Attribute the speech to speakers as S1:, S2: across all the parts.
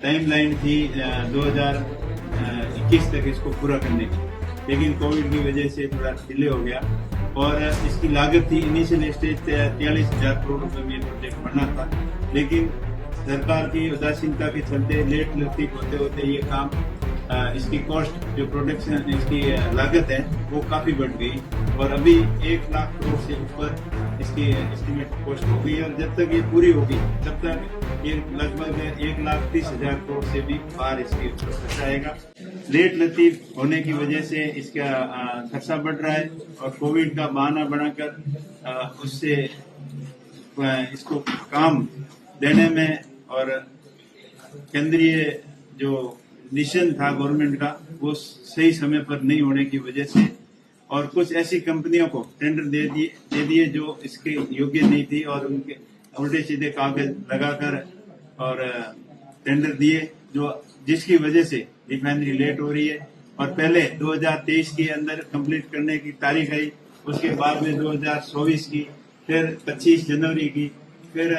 S1: Timeline थी 2021 तक इसको पूरा करने की, लेकिन कोविड की वजह से थोड़ा डिले हो गया और इसकी लागत थी इनिशियल स्टेज 43,000 करोड़ रुपए में प्रोजेक्ट बनना था, लेकिन सरकार की उदासीनता के चलते लेट लतीफ होते होते ये काम इसकी कॉस्ट जो प्रोडक्शन इसकी लागत है वो काफी बढ़ गई और अभी 1 लाख करोड़ से ऊपर इसकी एस्टिमेट कॉस्ट हो गई और जब तक ये पूरी होगी तब तक ये लगभग 1,30,000 करोड़ से भी बाहर इसकी खर्चा आएगा। लेट लतीफ होने की वजह से इसका खर्चा बढ़ रहा है और कोविड का बहाना बनाकर उससे इसको काम देने में और केंद्रीय जो डिसीजन था गवर्नमेंट का वो सही समय पर नहीं होने की वजह से और कुछ ऐसी कंपनियों को टेंडर दे दिए जो इसके योग्य नहीं थी और उनके उल्टे सीधे कागज लगाकर और टेंडर दिए जो जिसकी वजह से रिफाइनरी लेट हो रही है और पहले 2023 के अंदर कंप्लीट करने की तारीख आई, उसके बाद में 2024 की, फिर 25 जनवरी की, फिर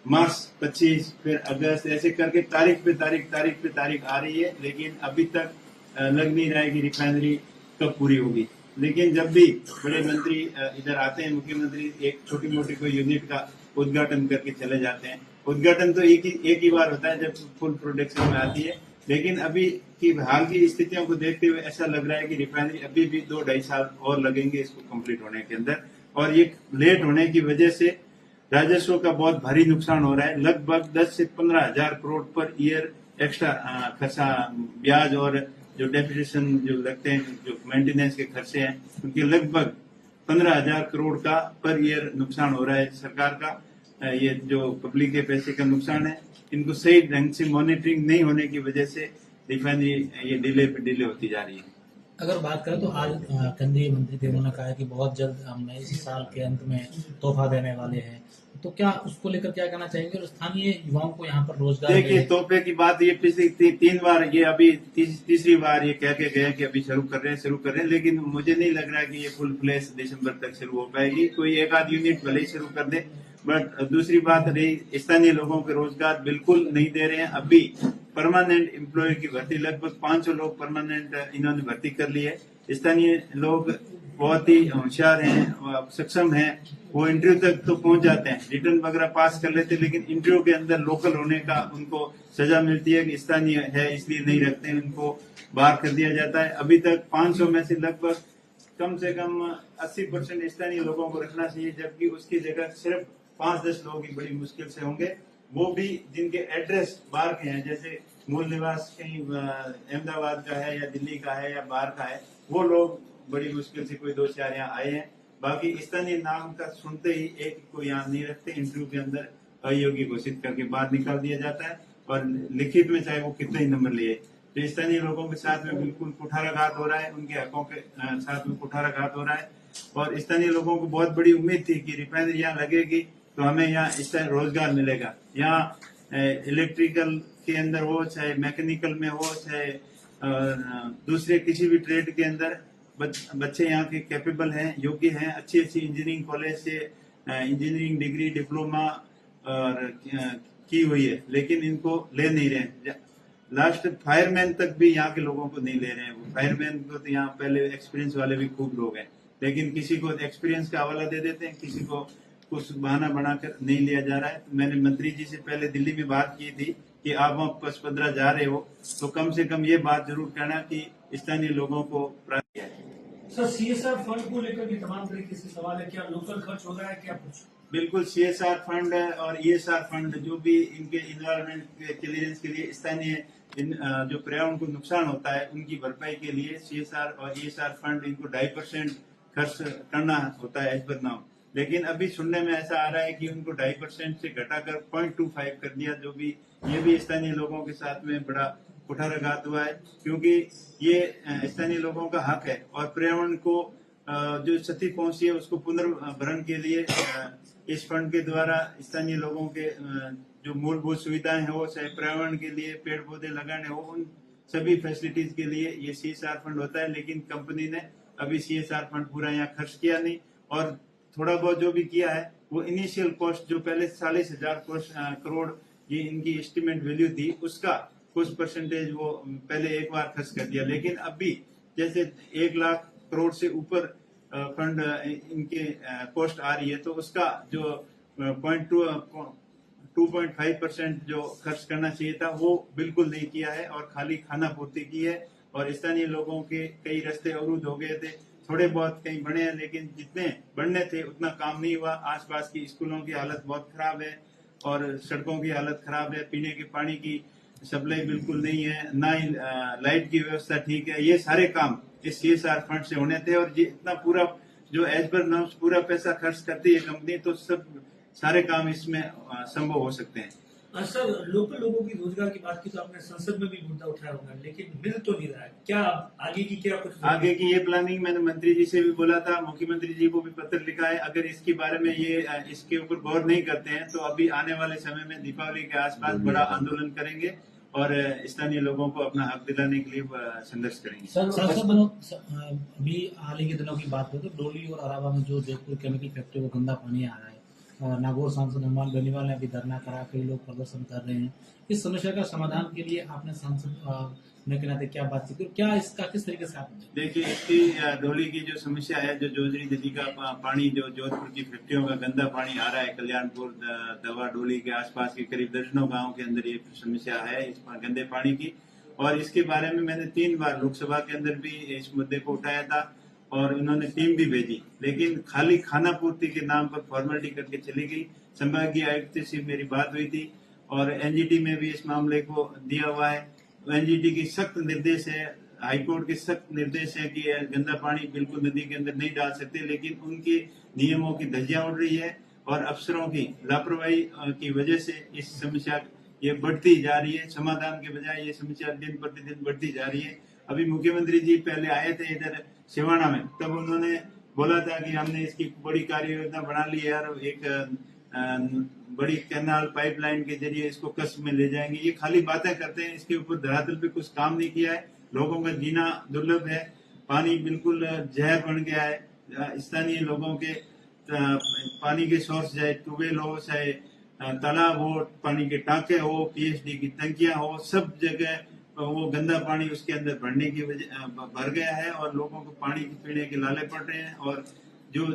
S1: मार्च 25, फिर अगस्त, ऐसे करके तारीख पे तारीख आ रही है, लेकिन अभी तक लग नहीं रहा है कि रिफाइनरी कब पूरी होगी। लेकिन जब भी बड़े मंत्री इधर आते हैं, मुख्यमंत्री एक छोटी मोटी कोई यूनिट का उद्घाटन करके चले जाते हैं। उद्घाटन तो एक ही बार होता है जब फुल प्रोडक्शन में आती है, लेकिन अभी की हाल की स्थितियों को देखते हुए ऐसा लग रहा है कि रिफाइनरी अभी भी 2-2.5 साल और लगेंगे इसको कंप्लीट होने के अंदर और ये लेट होने की वजह से राजस्व का बहुत भारी नुकसान हो रहा है। लगभग 10 से 15 हजार करोड़ पर ईयर एक्स्ट्रा खर्चा, ब्याज और जो डेप्रिसिएशन जो लगते हैं, जो मेंटेनेंस के खर्चे हैं, उनके लगभग 15,000 करोड़ का पर ईयर नुकसान हो रहा है सरकार का। ये जो पब्लिक के पैसे का नुकसान है, इनको सही ढंग से मॉनिटरिंग नहीं होने की वजह से रिफाइनरी ये डिले होती जा रही है।
S2: अगर बात करें तो आज केंद्रीय मंत्री थे, उन्होंने कहा है कि बहुत जल्द हम इसी साल के अंत में तोहफा देने वाले हैं, तो क्या उसको लेकर क्या कहना चाहेंगे और स्थानीय युवाओं को यहाँ पर रोजगार?
S1: देखिए, तोहफे की बात ये पिछली 3 बार, ये अभी तीसरी बार ये कह के गए कि अभी शुरू कर रहे हैं, लेकिन मुझे नहीं लग रहा कि ये फुल फ्लैश दिसंबर तक शुरू हो पाएगी। कोई एक आध यूनिट भले ही शुरू कर दे, बट दूसरी बात रही स्थानीय लोगों के रोजगार बिल्कुल नहीं दे रहे हैं। अभी परमानेंट एम्प्लॉय की भर्ती लगभग 500 लोग परमानेंट इन्होंने भर्ती कर ली है। स्थानीय लोग बहुत ही होशियार हैं, सक्षम हैं, वो इंटरव्यू तक तो पहुंच जाते हैं, रिटर्न वगैरह पास कर लेते हैं, लेकिन इंटरव्यू के अंदर लोकल होने का उनको सजा मिलती है कि स्थानीय है इसलिए नहीं रखते हैं, उनको बाहर कर दिया जाता है। अभी तक 500 में से लगभग कम से कम 80% स्थानीय लोगों को रखना चाहिए, जबकि उसकी जगह सिर्फ 5-10 लोग ही बड़ी मुश्किल से होंगे, वो भी जिनके एड्रेस बाहर के हैं, जैसे मूल निवास कहीं अहमदाबाद का है या दिल्ली का है या बाहर का है, वो लोग बड़ी मुश्किल से कोई 2-4 यहाँ आए हैं। बाकी स्थानीय नाम का सुनते ही एक को यहाँ नहीं रखते, इंटरव्यू के अंदर अयोग्य घोषित करके बाहर निकाल दिया जाता है और लिखित में चाहे वो कितने ही नंबर लिए। तो स्थानीय लोगों के साथ में बिल्कुल कुठाराघात हो रहा है, उनके हकों के साथ में कुठाराघात हो रहा है और स्थानीय लोगों को बहुत बड़ी उम्मीद थी कि रिफाइनरी यहाँ लगेगी तो हमें यहाँ इस तरह रोजगार मिलेगा। यहाँ इलेक्ट्रिकल के अंदर हो, चाहे मैकेनिकल में हो, चाहे दूसरे किसी भी ट्रेड के अंदर बच्चे यहाँ के कैपेबल हैं, योग्य हैं, अच्छी इंजीनियरिंग कॉलेज से इंजीनियरिंग डिग्री, डिप्लोमा और की हुई है, लेकिन इनको ले नहीं रहे। लास्ट फायरमैन तक भी यहाँ के लोगों को नहीं ले रहे हैं। फायरमैन को तो यहाँ पहले एक्सपीरियंस वाले भी खूब लोग हैं, लेकिन किसी को एक्सपीरियंस का हवाला दे देते हैं, किसी को कुछ बहाना बनाकर नहीं लिया जा रहा है। तो मैंने मंत्री जी से पहले दिल्ली में बात की थी कि आप वहाँ पचपदरा जा रहे हो तो कम से कम ये बात जरूर कहना कि स्थानीय लोगों को प्राप्त किया है।
S3: सर, सीएसआर फंड को लेकर भी तमाम तरीके से सवाल है, क्या लोकल खर्च हो रहा है, क्या कुछ?
S1: बिल्कुल, सीएसआर फंड और ईएसआर फंड जो भी इनके इन्वायरमेंट क्लियरेंस के लिए स्थानीय जो पर्यावरण को नुकसान होता है उनकी भरपाई के लिए सीएसआर और ईएसआर फंड इनको 2.5% खर्च करना होता है एज पर नाउ, लेकिन अभी सुनने में ऐसा आ रहा है कि उनको 2.5% से घटाकर 0.25 कर दिया, जो भी ये भी स्थानीय लोगों के साथ में बड़ा कुठाराघात हुआ है, क्योंकि ये स्थानीय लोगों का हक है और पर्यावरण को जो क्षति पहुंची है उसको पुनर्भरण के लिए इस फंड के द्वारा स्थानीय लोगों के जो मूलभूत सुविधाएं हो, चाहे पर्यावरण के लिए पेड़ पौधे लगाने हो, उन सभी फैसिलिटीज के लिए ये सीएसआर फंड होता है। लेकिन कंपनी ने अभी सीएसआर फंड पूरा यहाँ खर्च किया नहीं और थोड़ा बहुत जो भी किया है वो इनिशियल कॉस्ट जो पहले 40,000 करोड़ ये इनकी एस्टिमेट वैल्यू थी उसका कुछ परसेंटेज वो पहले एक बार खर्च कर दिया, लेकिन अभी जैसे 1 लाख करोड़ से ऊपर फंड इनके कॉस्ट आ रही है, तो उसका जो 2.5% जो खर्च करना चाहिए था वो बिल्कुल नहीं किया है और खाली खाना पूर्ति की है। और स्थानीय लोगों के कई रास्ते अवरुद्ध हो गए थे, थोड़े बहुत कहीं बने हैं, लेकिन जितने बनने थे उतना काम नहीं हुआ। आसपास की स्कूलों की हालत बहुत खराब है और सड़कों की हालत खराब है, पीने के पानी की सप्लाई बिल्कुल नहीं है, ना ही लाइट की व्यवस्था ठीक है। ये सारे काम इस CSR फंड से होने थे और ये इतना पूरा जो एज पर नॉर्म्स पूरा पैसा खर्च करती है कंपनी, तो सब सारे काम इसमें संभव हो सकते हैं।
S3: सर, लोकल लोगों की रोजगार की बात की तो आपने संसद में भी मुद्दा उठाया होगा, लेकिन मिल तो नहीं रहा है। क्या आगे की क्या कुछ
S1: आगे की ये प्लानिंग मैंने मंत्री जी से भी बोला था, मुख्यमंत्री जी को भी पत्र लिखा है। अगर इसके बारे में ये इसके ऊपर गौर नहीं करते हैं तो अभी आने वाले समय में दीपावली के आसपास बड़ा आंदोलन करेंगे और स्थानीय लोगों को अपना हक दिलाने के लिए संघर्ष करेंगे।
S2: अभी हाल ही के दिनों की बात करें तो डोली और अरावा में जो जयपुर केमिकल फैक्ट्री को गंदा पानी आ रहा है, नागौर सांसद हनुमान बेनीवाल ने अभी धरना करा, कई लोग प्रदर्शन कर रहे हैं। इस समस्या का समाधान के लिए आपने सांसद होने के नाते क्या बातचीत की, क्या इसका किस तरीके से आप
S1: देखिए, इसकी डोली की जो समस्या है, जो जोजरी नदी का पानी जो जोधपुर की फैक्ट्रियों का गंदा पानी आ रहा है, कल्याणपुर दवा डोली के आसपास के करीब दर्जनों गाँव के अंदर ये समस्या है इस गंदे पानी की। और इसके बारे में मैंने 3 बार लोकसभा के अंदर भी इस मुद्दे को उठाया था और उन्होंने टीम भी भेजी, लेकिन खाली खाना पूर्ति के नाम पर फॉर्मेलिटी करके चली गई। संभागीय आयुक्त से मेरी बात हुई थी और NGT में भी इस मामले को दिया हुआ है। NGT की सख्त निर्देश है, हाईकोर्ट के सख्त निर्देश है कि गंदा पानी बिल्कुल नदी के अंदर नहीं डाल सकते, लेकिन उनके नियमों की धज्जियां उड़ रही है और अफसरों की लापरवाही की वजह से इस समस्या ये बढ़ती जा रही है। समाधान के बजाय ये समस्या दिन प्रतिदिन बढ़ती जा रही है। अभी मुख्यमंत्री जी पहले आए थे इधर सिवाना में, तब उन्होंने बोला था कि हमने इसकी बड़ी कार्य योजना बना ली है और एक बड़ी कैनाल पाइपलाइन के जरिए इसको कस्ब में ले जाएंगे। ये खाली बातें करते हैं, इसके ऊपर धरातल पे कुछ काम नहीं किया है। लोगों का जीना दुर्लभ है, पानी बिल्कुल जहर बन गया है। स्थानीय लोगों के पानी के सोर्स, चाहे ट्यूबवेल हो, चाहे तालाब हो, पानी के टाँके हो, PhD की टंकियां हो, सब जगह वो गंदा पानी उसके अंदर भरने की वजह भर गया है और लोगों को पानी पीने के लाले पड़ रहे हैं। और जो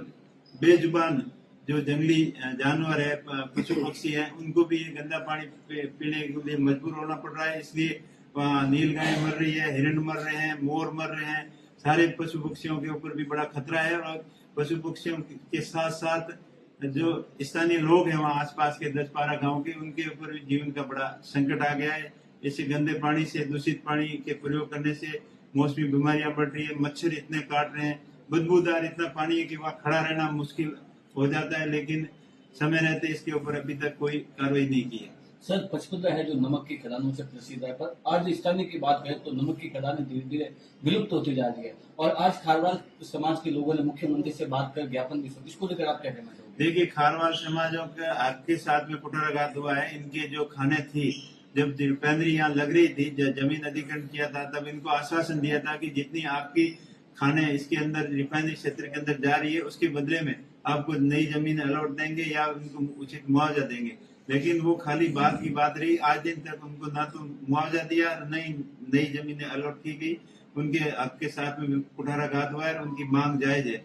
S1: बेजुबान जो जंगली जानवर है, पशु पक्षी है, उनको भी ये गंदा पानी पीने के लिए मजबूर होना पड़ रहा है। इसलिए नील गाय मर रही है, हिरण मर रहे हैं, मोर मर रहे हैं, सारे पशु पक्षियों के ऊपर भी बड़ा खतरा है। और पशु पक्षियों के साथ साथ जो स्थानीय लोग हैं वहाँ आसपास के 10-12 गाँव के, उनके ऊपर भी जीवन का बड़ा संकट आ गया है। इसे गंदे पानी से, दूषित पानी के प्रयोग करने से मौसमी बीमारियां बढ़ रही है, मच्छर इतने काट रहे हैं, बदबूदार इतना पानी है कि वहाँ खड़ा रहना मुश्किल हो जाता है, लेकिन समय रहते इसके ऊपर अभी तक कोई कार्रवाई नहीं की है।
S4: सर, पचपदरा है जो नमक की खदानों से प्रसिद्ध है, पर आज स्थानीय की बात करें तो नमक की खदानें धीरे धीरे विलुप्त होती जा रही है और आज खारवाल समाज के लोगों ने मुख्यमंत्री से बात कर ज्ञापन भी सौंपा। इसको लेकर आप क्या कहना चाहोगे?
S1: देखिए, खारवाल समाजों के हक के साथ में कुठाराघात हुआ है। इनके जो खाने थी, जब रिफाइनरी यहाँ लग रही थी, जब जमीन अधिग्रहण किया था, तब इनको आश्वासन दिया था कि जितनी आपकी खाने इसके अंदर रिफाइनरी क्षेत्र के अंदर जा रही है उसके बदले में आपको नई जमीन अलॉट देंगे या उनको उचित मुआवजा देंगे। लेकिन वो खाली बात की बात रही। आज दिन तक उनको ना तो मुआवजा दिया, नई जमीनें अलॉट की गई। उनके हक के साथ में कुठाराघात हुआ है, उनकी मांग जायज है।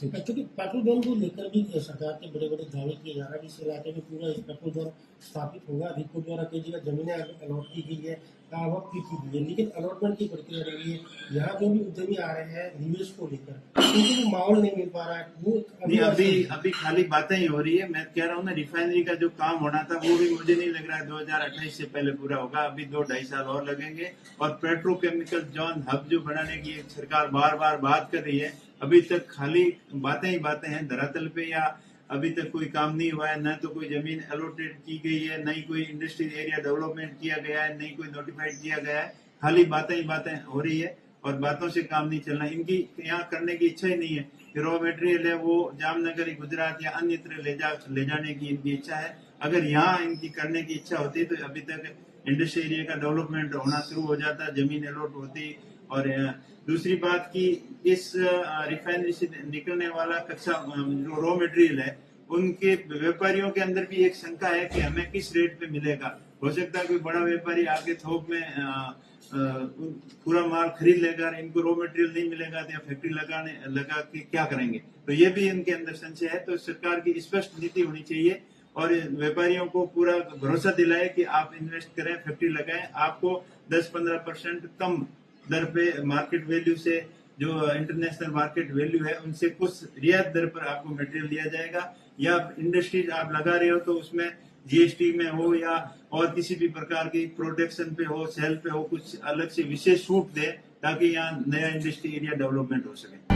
S5: क्योंकि पेट्रोल पंप को लेकर भी सरकार के बड़े बड़े दावे किए जा रहा है। इस इलाके में पूरा पेट्रोल पंप स्थापित होगा, अधिको द्वारा कई जगह जमीनें अलॉट की गई है, वक्त की गई है, लेकिन अलॉटमेंट की प्रक्रिया रही है। यहाँ जो भी उद्यमी आ रहे हैं निवेश को लेकर, क्योंकि वो माहौल नहीं मिल पा रहा है। वो
S1: अभी खाली बातें ही हो रही है। मैं कह रहा हूँ ना, रिफाइनरी का जो काम होना था वो भी मुझे नहीं लग रहा है 2028 से पहले पूरा होगा। अभी 2-2.5 साल और लगेंगे। और पेट्रोकेमिकल जोन हब जो बनाने की सरकार बार बार बात कर रही है, अभी तक खाली बातें ही बातें हैं धरातल पे, या अभी तक कोई काम नहीं हुआ है। न तो कोई जमीन अलॉटेड की गई है, न ही कोई इंडस्ट्रियल एरिया डेवलपमेंट किया गया है, न ही कोई नोटिफाइड किया गया है। खाली बातें ही बातें हो रही है और बातों से काम नहीं चलना। इनकी यहाँ करने की इच्छा ही नहीं है। रॉ मटेरियल है वो जामनगर, गुजरात या अन्यत्र ले जाने की इनकी इच्छा है। अगर यहाँ इनकी करने की इच्छा होती तो अभी तक इंडस्ट्रियल एरिया का डेवलपमेंट होना शुरू हो जाता, जमीन अलॉट होती। और दूसरी बात की, इस रिफाइनरी से निकलने वाला कच्चा जो रॉ मटेरियल है उनके व्यापारियों के अंदर भी एक शंका है कि हमें किस रेट पे मिलेगा। हो सकता है कोई बड़ा व्यापारी आके थोक में पूरा माल खरीद लेगा, इनको रॉ मटेरियल नहीं मिलेगा तो फैक्ट्री लगा के क्या करेंगे, तो ये भी इनके अंदर संशय है। तो सरकार की स्पष्ट नीति होनी चाहिए और व्यापारियों को पूरा भरोसा दिलाए कि आप इन्वेस्ट करें, फैक्ट्री लगाएं, आपको 10-15% कम दर पे मार्केट वैल्यू से, जो इंटरनेशनल मार्केट वैल्यू है उनसे कुछ रियायत दर पर आपको मटेरियल दिया जाएगा। या इंडस्ट्रीज आप लगा रहे हो तो उसमें जीएसटी में हो या और किसी भी प्रकार की प्रोटेक्शन पे हो, सेल पे हो, कुछ अलग से विशेष छूट दे ताकि यहाँ नया इंडस्ट्री एरिया डेवलपमेंट हो सके।